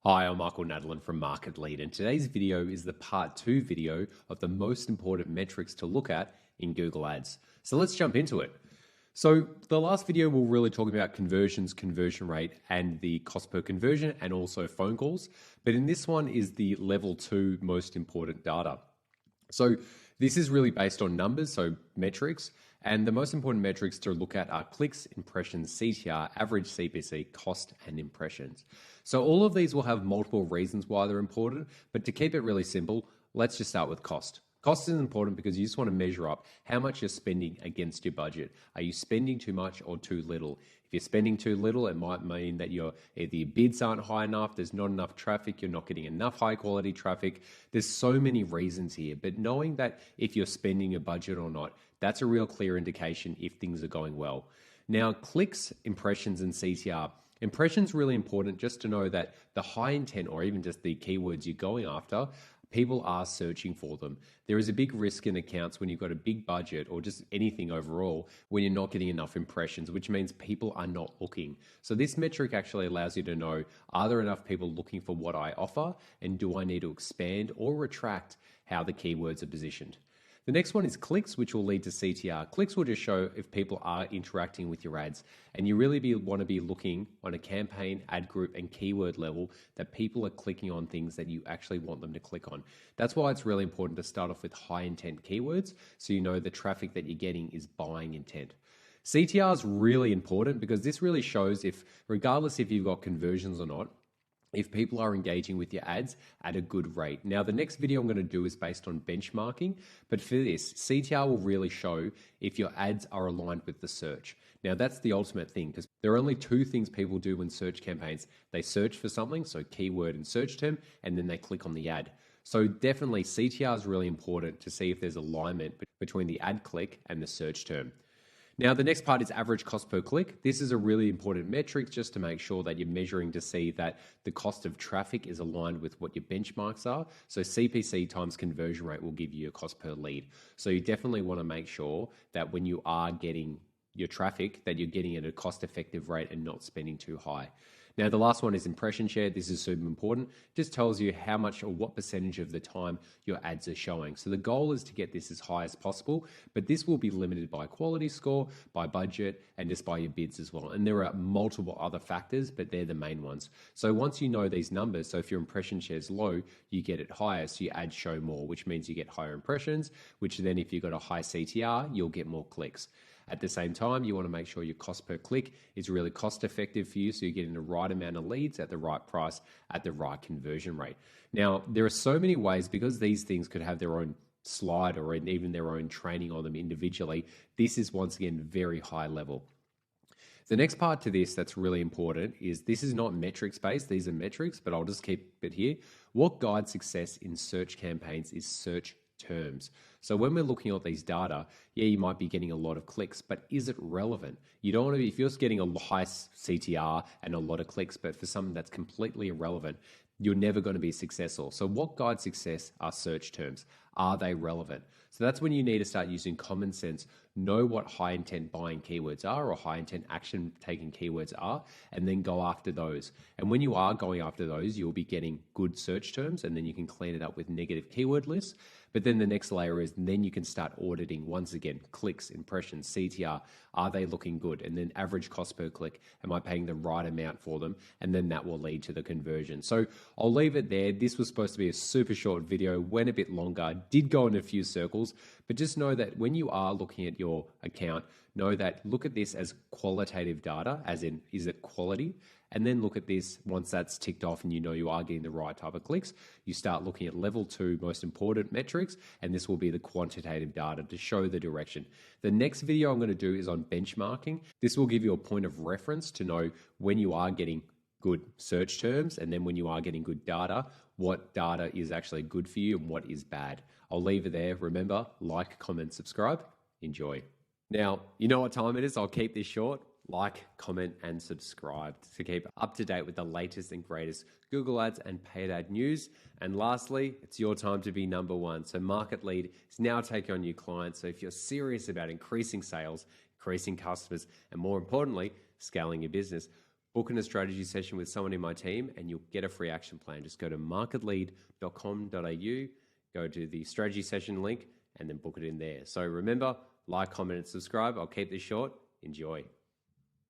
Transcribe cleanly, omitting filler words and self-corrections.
Hi, I'm Michael Nadlin from Market Lead, and today's video is the part 2 video of the most important metrics to look at in Google Ads. So let's jump into it. So the last video we were really talking about conversions, conversion rate, and the cost per conversion, and also phone calls. But in this one is the level 2 most important data. So this is really based on numbers, so metrics, and the most important metrics to look at are clicks, impressions, CTR, average CPC, cost, and impressions. So all of these will have multiple reasons why they're important, but to keep it really simple, let's just start with cost. Cost is important because you just want to measure up how much you're spending against your budget. Are you spending too much or too little? If you're spending too little, it might mean that either your bids aren't high enough, there's not enough traffic, you're not getting enough high quality traffic. There's so many reasons here, but knowing that if you're spending your budget or not, that's a real clear indication if things are going well. Now, clicks, impressions, and CTR. Impressions really important just to know that the high intent or even just the keywords you're going after, people are searching for them. There is a big risk in accounts when you've got a big budget or just anything overall when you're not getting enough impressions, which means people are not looking. So this metric actually allows you to know, are there enough people looking for what I offer, and do I need to expand or retract how the keywords are positioned? The next one is clicks, which will lead to CTR. Clicks will just show if people are interacting with your ads, and you really want to be looking on a campaign, ad group, and keyword level that people are clicking on things that you actually want them to click on. That's why it's really important to start off with high intent keywords so you know the traffic that you're getting is buying intent. CTR is really important because this really shows if, regardless if you've got conversions or not, if people are engaging with your ads at a good rate. Now, the next video I'm going to do is based on benchmarking, but for this, CTR will really show if your ads are aligned with the search. Now, that's the ultimate thing because there are only two things people do in search campaigns. They search for something, so keyword and search term, and then they click on the ad. So definitely CTR is really important to see if there's alignment between the ad click and the search term. Now, the next part is average cost per click. This is a really important metric just to make sure that you're measuring to see that the cost of traffic is aligned with what your benchmarks are. So CPC times conversion rate will give you a cost per lead. So you definitely want to make sure that when you are getting your traffic, that you're getting it at a cost-effective rate and not spending too high. Now, the last one is impression share. This is super important. It just tells you how much or what percentage of the time your ads are showing. So the goal is to get this as high as possible, but this will be limited by quality score, by budget, and just by your bids as well. And there are multiple other factors, but they're the main ones. So once you know these numbers, so if your impression share is low, you get it higher, so your ads show more, which means you get higher impressions, which then if you've got a high CTR, you'll get more clicks. At the same time, you want to make sure your cost per click is really cost effective for you so you're getting the right amount of leads at the right price at the right conversion rate. Now, there are so many ways because these things could have their own slide or even their own training on them individually. This is once again very high level. The next part to this that's really important is this is not metrics based, these are metrics, but I'll just keep it here. What guides success in search campaigns is search terms. So when we're looking at these data, yeah, you might be getting a lot of clicks, but is it relevant? You don't want to be, if you're just getting a high CTR and a lot of clicks, but for something that's completely irrelevant, you're never going to be successful. So what guides success are search terms. Are they relevant? So that's when you need to start using common sense, know what high intent buying keywords are or high intent action taking keywords are, and then go after those. And when you are going after those, you'll be getting good search terms, and then you can clean it up with negative keyword lists. But then the next layer is, then you can start auditing once again, clicks, impressions, CTR, are they looking good? And then average cost per click, am I paying the right amount for them? And then that will lead to the conversion. So I'll leave it there. This was supposed to be a super short video, went a bit longer, did go in a few circles, but just know that when you are looking at your account, know that look at this as qualitative data, as in, is it quality? And then look at this, once that's ticked off and you know you are getting the right type of clicks, you start looking at level 2 most important metrics, and this will be the quantitative data to show the direction. The next video I'm going to do is on benchmarking. This will give you a point of reference to know when you are getting good search terms, and then when you are getting good data, what data is actually good for you and what is bad. I'll leave it there. Remember, like, comment, subscribe. Enjoy. Now, you know what time it is. I'll keep this short. Like, comment, and subscribe to keep up to date with the latest and greatest Google Ads and paid ad news. And lastly, it's your time to be number one. So Market Lead is now taking on new clients. So if you're serious about increasing sales, increasing customers, and more importantly, scaling your business, book in a strategy session with someone in my team and you'll get a free action plan. Just go to marketlead.com.au, go to the strategy session link, and then book it in there. So remember, like, comment, and subscribe. I'll keep this short. Enjoy.